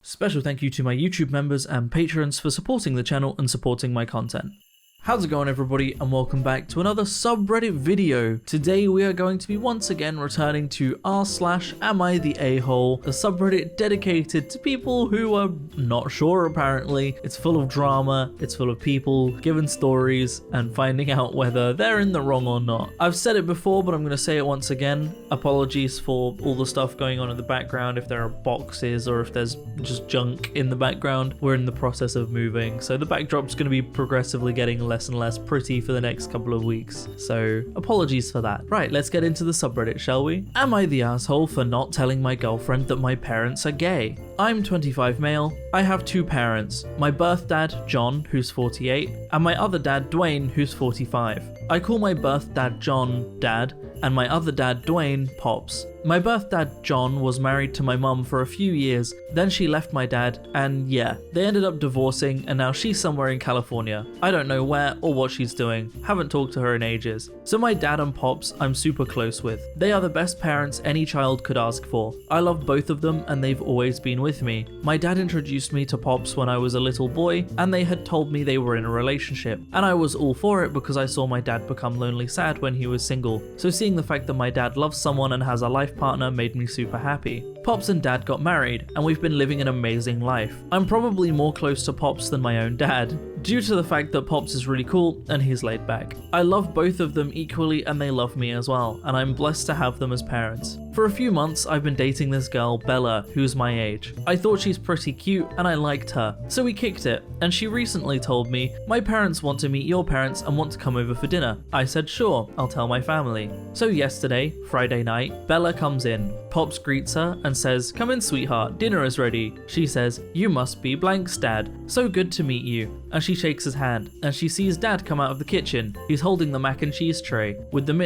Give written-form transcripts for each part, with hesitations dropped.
Special thank you to my YouTube members and patrons for supporting the channel and supporting my content. How's it going, everybody, and welcome back to another subreddit video. Today we are going to be once again returning to r/AmITheA, a subreddit dedicated to people who are not sure apparently. It's full of drama, it's full of people giving stories and finding out whether they're in the wrong or not. I've said it before, but I'm going to say it once again. Apologies for all the stuff going on in the background, if there are boxes or if there's just junk in the background. We're in the process of moving, so the backdrop's going to be progressively getting less and less pretty for the next couple of weeks, so apologies for that. Right, let's get into the subreddit, shall we? Am I the asshole for not telling my girlfriend that my parents are gay? I'm 25 male, I have two parents, my birth dad, John, who's 48, and my other dad, Dwayne, who's 45. I call my birth dad John, Dad, and my other dad, Dwayne, Pops. My birth dad, John, was married to my mum for a few years, then she left my dad, and yeah, they ended up divorcing, and now she's somewhere in California. I don't know where or what she's doing, haven't talked to her in ages. So my dad and Pops I'm super close with. They are the best parents any child could ask for. I love both of them and they've always been with me. My dad introduced me to Pops when I was a little boy, and they had told me they were in a relationship, and I was all for it because I saw my dad become lonely sad when he was single. So seeing the fact that my dad loves someone and has a life partner made me super happy. Pops and Dad got married, and we've been living an amazing life. I'm probably more close to Pops than my own dad, due to the fact that Pops is really cool and he's laid back. I love both of them equally and they love me as well, and I'm blessed to have them as parents. For a few months I've been dating this girl, Bella, who's my age. I thought she's pretty cute and I liked her, so we kicked it, and she recently told me, my parents want to meet your parents and want to come over for dinner. I said sure, I'll tell my family. So yesterday, Friday night, Bella comes in. Pops greets her and says, come in sweetheart, dinner is ready. She says, you must be blank's dad, so good to meet you. And she shakes his hand, and she sees Dad come out of the kitchen. He's holding the mac and cheese tray with the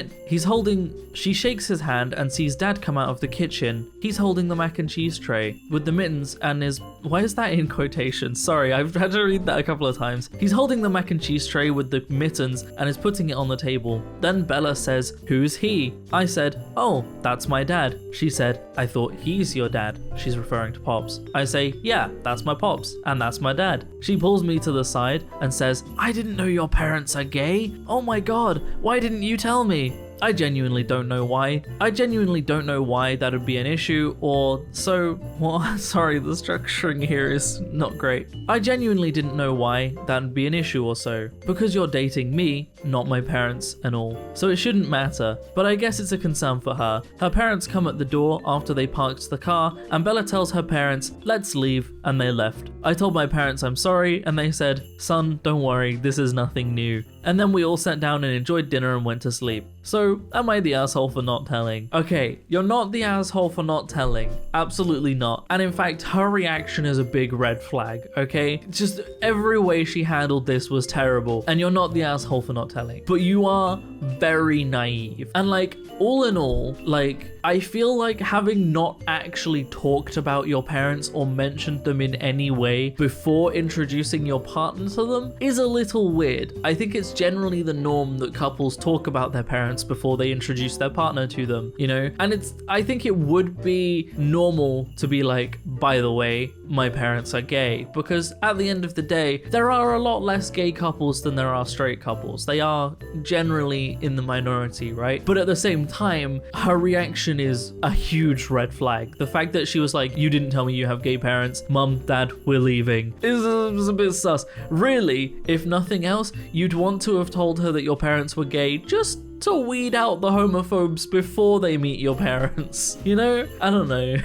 she shakes his hand and sees Dad come out of the kitchen. He's holding the mac and cheese tray with the mittens and why is that in quotations? Sorry, I've had to read that a couple of times. He's holding the mac and cheese tray with the mittens and is putting it on the table. Then Bella says, who's he? I said, oh, that's my dad. She said, I thought he's your dad. She's referring to Pops. I say, yeah, that's my Pops, and that's my dad. She pulls me to the side and says, I didn't know your parents are gay. Oh my god, why didn't you tell me? I genuinely don't know why. That would be an issue, or so, well, sorry, the structuring here is not great. I genuinely didn't know why that would be an issue or so, because you're dating me, not my parents and all, so it shouldn't matter, but I guess it's a concern for her. Her parents come at the door after they parked the car, and Bella tells her parents, let's leave, and they left. I told my parents I'm sorry, and they said, son, don't worry, this is nothing new. And then we all sat down and enjoyed dinner and went to sleep. So, am I the asshole for not telling? Okay, you're not the asshole for not telling. Absolutely not. And in fact, her reaction is a big red flag, okay? Just every way she handled this was terrible. And you're not the asshole for not telling. But you are very naive. And like, all in all, like, I feel like having not actually talked about your parents or mentioned them in any way before introducing your partner to them is a little weird. I think it's generally the norm that couples talk about their parents before they introduce their partner to them, you know? And I think it would be normal to be like, by the way, my parents are gay, because at the end of the day, there are a lot less gay couples than there are straight couples. They are generally in the minority, right? But at the same time, her reaction is a huge red flag. The fact that she was like, you didn't tell me you have gay parents, mum, dad, we're leaving, is a bit sus. Really, if nothing else, you'd want to have told her that your parents were gay just to weed out the homophobes before they meet your parents, you know? I don't know.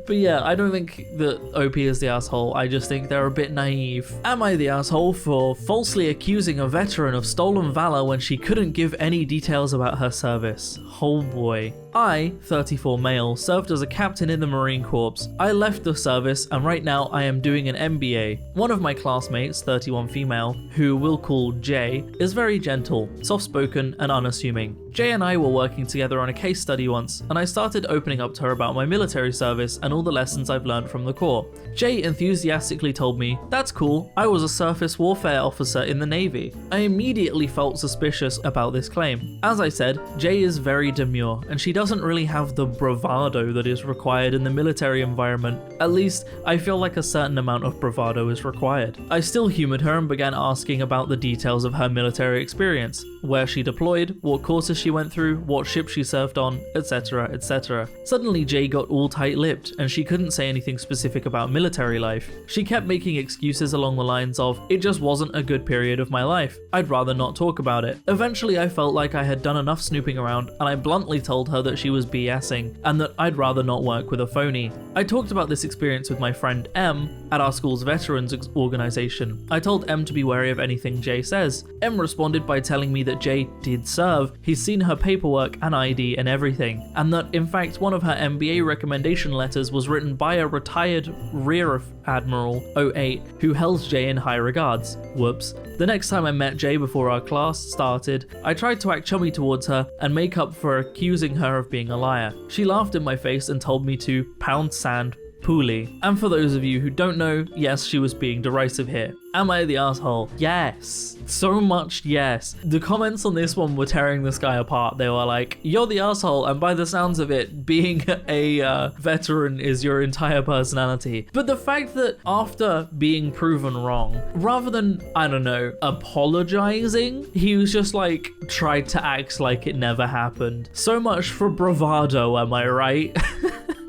But yeah, I don't think that OP is the asshole. I just think they're a bit naive. Am I the asshole for falsely accusing a veteran of stolen valor when she couldn't give any details about her service? Oh boy. I, 34 male, served as a captain in the Marine Corps. I left the service and right now I am doing an MBA. One of my classmates, 31 female, who we'll call Jay, is very gentle, soft-spoken and unassuming. Jay and I were working together on a case study once, and I started opening up to her about my military service and all the lessons I've learned from the Corps. Jay enthusiastically told me, that's cool, I was a surface warfare officer in the Navy. I immediately felt suspicious about this claim. As I said, Jay is very demure, and she doesn't doesn't really have the bravado that is required in the military environment. At least, I feel like a certain amount of bravado is required. I still humoured her and began asking about the details of her military experience, where she deployed, what courses she went through, what ship she served on, etc, etc. Suddenly Jay got all tight-lipped and she couldn't say anything specific about military life. She kept making excuses along the lines of, it just wasn't a good period of my life, I'd rather not talk about it. Eventually I felt like I had done enough snooping around and I bluntly told her that she was BSing and that I'd rather not work with a phony. I talked about this experience with my friend M at our school's veterans organization. I told M to be wary of anything Jay says. M responded by telling me that Jay did serve, he's seen her paperwork and ID and everything, and that in fact one of her MBA recommendation letters was written by a retired Rear Admiral 08 who held Jay in high regards. Whoops. The next time I met Jay before our class started, I tried to act chummy towards her and make up for accusing her of being a liar. She laughed in my face and told me to pound sand poorly. And for those of you who don't know, yes, she was being derisive here. Am I the asshole? Yes. So much yes. The comments on this one were tearing this guy apart. They were like, you're the asshole, and by the sounds of it, being a veteran is your entire personality. But the fact that after being proven wrong, rather than, I don't know, apologizing, he was just like, tried to act like it never happened. So much for bravado, am I right?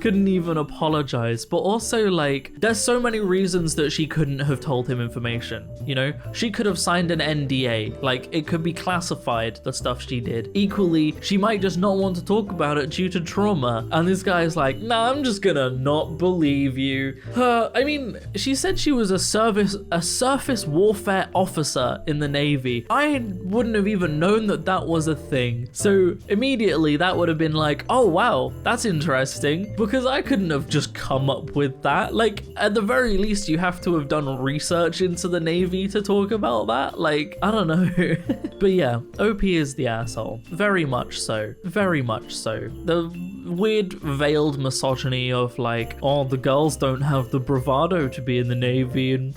Couldn't even apologize, but also like there's so many reasons that she couldn't have told him information, you know? She could have signed an NDA, like it could be classified, the stuff she did. Equally, she might just not want to talk about it due to trauma, and this guy's like, nah, I'm just gonna not believe you. I mean, she said she was a surface warfare officer in the Navy. I wouldn't have even known that that was a thing. So immediately that would have been like, oh wow, that's interesting, because I couldn't have just come up with that. Like, at the very least, you have to have done research into the Navy to talk about that. Like, I don't know. But yeah, OP is the asshole. Very much so. Very much so. The weird veiled misogyny of like, oh, the girls don't have the bravado to be in the Navy, and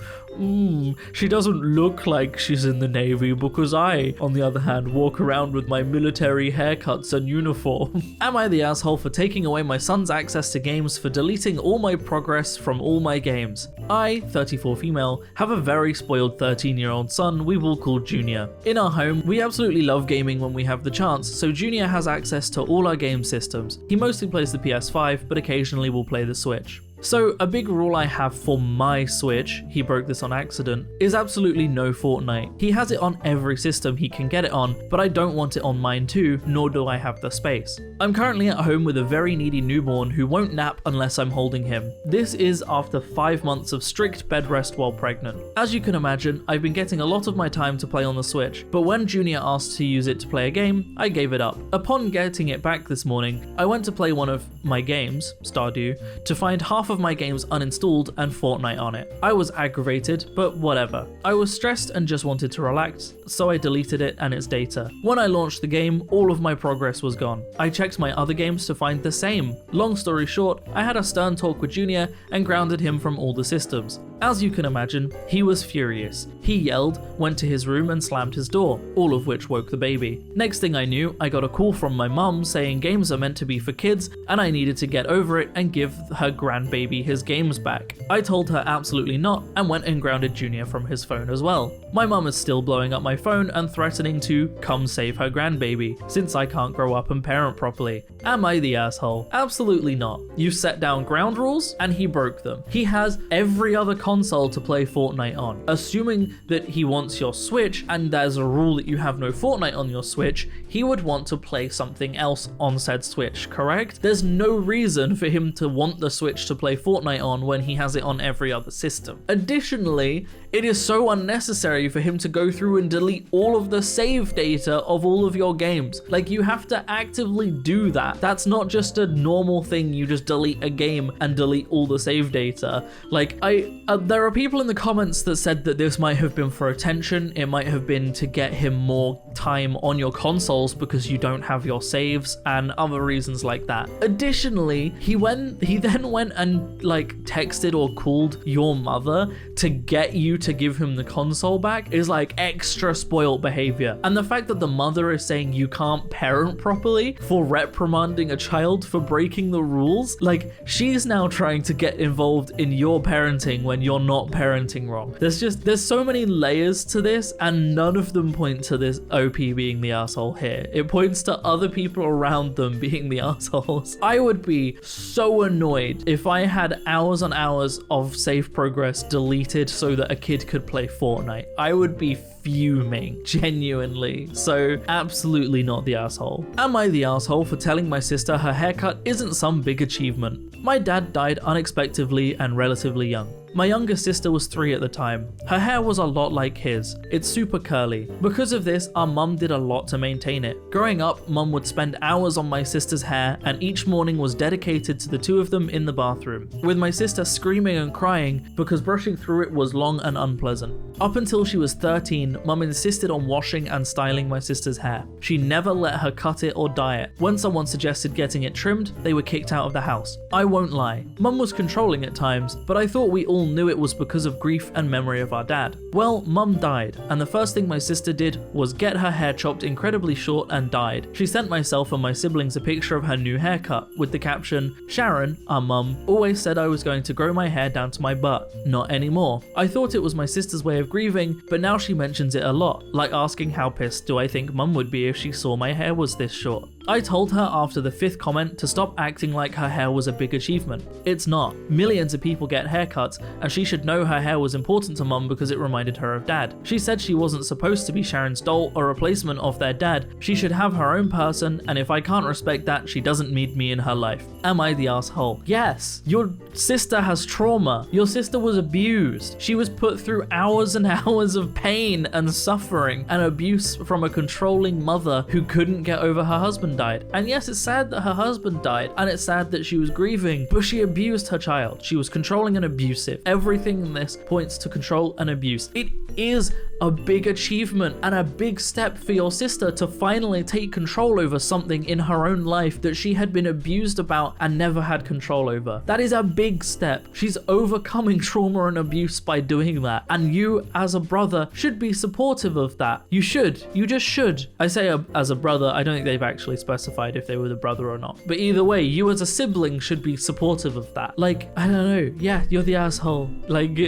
she doesn't look like she's in the Navy because I, on the other hand, walk around with my military haircuts and uniform. Am I the asshole for taking away my son's access to games, for deleting all my progress from all my games? I, 34 female, have a very spoiled 13-year-old son we will call Junior. In our home, we absolutely love gaming when we have the chance, so Junior has access to all our game systems. He mostly plays the PS5, but occasionally will play the Switch. So a big rule I have for my Switch, he broke this on accident, is absolutely no Fortnite. He has it on every system he can get it on, but I don't want it on mine too, nor do I have the space. I'm currently at home with a very needy newborn who won't nap unless I'm holding him. This is after 5 months of strict bed rest while pregnant. As you can imagine, I've been getting a lot of my time to play on the Switch, but when Junior asked to use it to play a game, I gave it up. Upon getting it back this morning, I went to play one of my games, Stardew, to find half of my games uninstalled and Fortnite on it. I was aggravated, but whatever. I was stressed and just wanted to relax, so I deleted it and its data. When I launched the game, all of my progress was gone. I checked my other games to find the same. Long story short, I had a stern talk with Junior and grounded him from all the systems. As you can imagine, he was furious. He yelled, went to his room and slammed his door, all of which woke the baby. Next thing I knew, I got a call from my mum saying games are meant to be for kids and I needed to get over it and give her grandbaby his games back. I told her absolutely not and went and grounded Junior from his phone as well. My mum is still blowing up my phone and threatening to come save her grandbaby, since I can't grow up and parent properly. Am I the asshole? Absolutely not. You set down ground rules and he broke them. He has every other console to play Fortnite on. Assuming that he wants your Switch and there's a rule that you have no Fortnite on your Switch, he would want to play something else on said Switch, correct? There's no reason for him to want the Switch to play Fortnite on when he has it on every other system. Additionally, it is so unnecessary for him to go through and delete all of the save data of all of your games. Like, you have to actively do that. That's not just a normal thing, you just delete a game and delete all the save data. Like, at There are people in the comments that said that this might have been for attention. It might have been to get him more time on your consoles because you don't have your saves and other reasons like that. Additionally, he then went and like texted or called your mother to get you to give him the console back is like extra spoiled behavior. And the fact that the mother is saying you can't parent properly for reprimanding a child for breaking the rules, like she's now trying to get involved in your parenting when you're not parenting wrong. There's so many layers to this and none of them point to this OP being the asshole here. It points to other people around them being the assholes. I would be so annoyed if I had hours on hours of save progress deleted so that a kid could play Fortnite. I would be fuming, genuinely. So absolutely not the asshole. Am I the asshole for telling my sister her haircut isn't some big achievement? My dad died unexpectedly and relatively young. My younger sister was 3 at the time. Her hair was a lot like his. It's super curly. Because of this, our mum did a lot to maintain it. Growing up, mum would spend hours on my sister's hair and each morning was dedicated to the 2 of them in the bathroom, with my sister screaming and crying because brushing through it was long and unpleasant. Up until she was 13, mum insisted on washing and styling my sister's hair. She never let her cut it or dye it. When someone suggested getting it trimmed, they were kicked out of the house. I won't lie. Mum was controlling at times, but I thought we all knew it was because of grief and memory of our dad. Well, mum died, and the first thing my sister did was get her hair chopped incredibly short and dyed. She sent myself and my siblings a picture of her new haircut with the caption, "Sharon, our mum, always said I was going to grow my hair down to my butt. Not anymore." I thought it was my sister's way of grieving, but now she mentions it a lot, like asking how pissed do I think mum would be if she saw my hair was this short. I told her after the 5th comment to stop acting like her hair was a big achievement. It's not. Millions of people get haircuts, and she should know her hair was important to mum because it reminded her of dad. She said she wasn't supposed to be Sharon's doll or replacement of their dad. She should have her own person, and if I can't respect that, she doesn't need me in her life. Am I the asshole? Yes. Your sister has trauma. Your sister was abused. She was put through hours and hours of pain and suffering and abuse from a controlling mother who couldn't get over her husband died. And yes, it's sad that her husband died, and it's sad that she was grieving, but she abused her child. She was controlling and abusive. Everything in this points to control and abuse. It is a big achievement and a big step for your sister to finally take control over something in her own life that she had been abused about and never had control over. That is a big step. She's overcoming trauma and abuse by doing that, and you as a brother should be supportive of that. You should. You just should. I say as a brother, I don't think they've actually specified if they were the brother or not, but either way, you as a sibling should be supportive of that. Like, I don't know, yeah, you're the asshole. Like,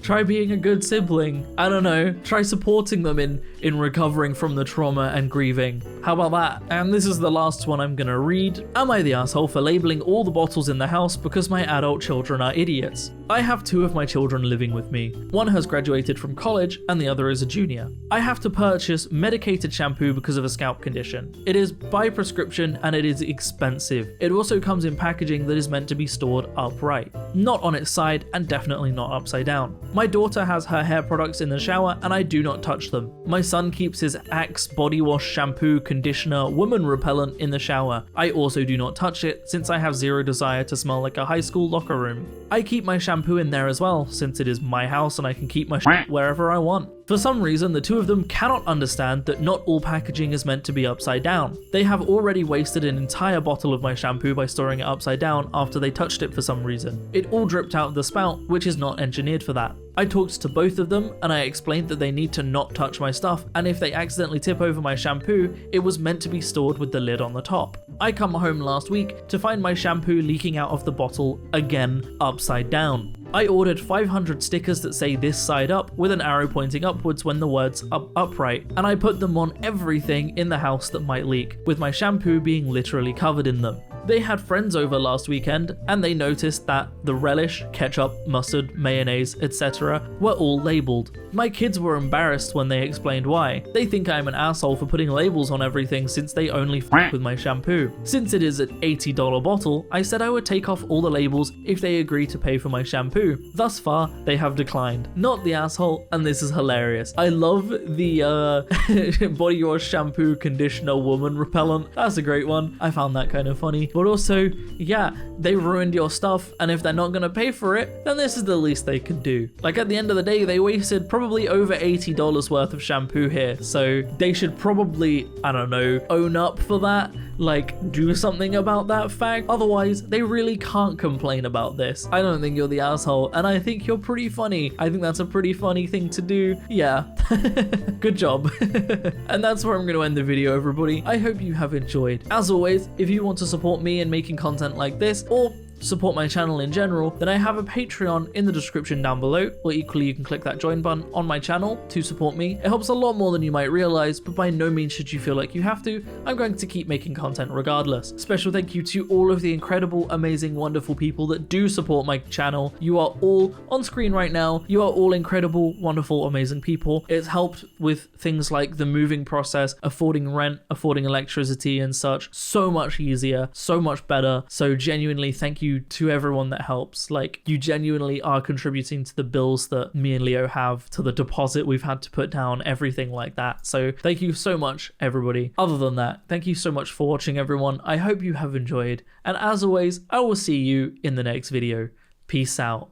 try being a good sibling. I don't know, try supporting them in recovering from the trauma and grieving. How about that? And this is the last one I'm gonna read. Am I the asshole for labeling all the bottles in the house because my adult children are idiots? I have 2 of my children living with me. One has graduated from college and the other is a junior. I have to purchase medicated shampoo because of a scalp condition. It is by prescription and it is expensive. It also comes in packaging that is meant to be stored upright, not on its side and definitely not upside down. My daughter has her hair products in the shower and I do not touch them. My son keeps his Axe body wash, shampoo, conditioner, woman repellent in the shower. I also do not touch it since I have zero desire to smell like a high school locker room. I keep my shampoo in there as well since it is my house and I can keep my shit wherever I want. For some reason, the 2 of them cannot understand that not all packaging is meant to be upside down. They have already wasted an entire bottle of my shampoo by storing it upside down after they touched it for some reason. It all dripped out of the spout, which is not engineered for that. I talked to both of them and I explained that they need to not touch my stuff, and if they accidentally tip over my shampoo, it was meant to be stored with the lid on the top. I come home last week to find my shampoo leaking out of the bottle, again upside down. I ordered 500 stickers that say this side up with an arrow pointing upwards when the words upright, and I put them on everything in the house that might leak, with my shampoo being literally covered in them. They had friends over last weekend and they noticed that the relish, ketchup, mustard, mayonnaise, etc. were all labelled. My kids were embarrassed when they explained why. They think I'm an asshole for putting labels on everything since they only f with my shampoo. Since it is an $80 bottle, I said I would take off all the labels if they agree to pay for my shampoo. Thus far, they have declined. Not the asshole, and this is hilarious. I love the body wash, shampoo, conditioner, woman repellent. That's a great one. I found that kind of funny. but also, yeah, they ruined your stuff, and if they're not gonna pay for it, then this is the least they can do. Like, at the end of the day, they wasted probably over $80 worth of shampoo here, so they should probably, I don't know, own up for that, like, do something about that fact. Otherwise, they really can't complain about this. I don't think you're the asshole, and I think you're pretty funny. I think that's a pretty funny thing to do. Yeah. Good job. And that's where I'm going to end the video, everybody. I hope you have enjoyed. As always, if you want to support me in making content like this, or support my channel in general, then I have a Patreon in the description down below, or equally you can click that join button on my channel to support me. It helps a lot more than you might realize, but by no means should you feel like you have to. I'm going to keep making content regardless. Special thank you to all of the incredible, amazing, wonderful people that do support my channel. You are all on screen right now. You are all incredible, wonderful, amazing people. It's helped with things like the moving process, affording rent, affording electricity and such, so much easier, so much better. So genuinely thank you to everyone that helps. Like, you genuinely are contributing to the bills that me and Leo have, to the deposit we've had to put down, everything like that. So thank you so much, everybody. Other than that, thank you so much for watching, everyone. I hope you have enjoyed, and as always, I will see you in the next video. Peace out.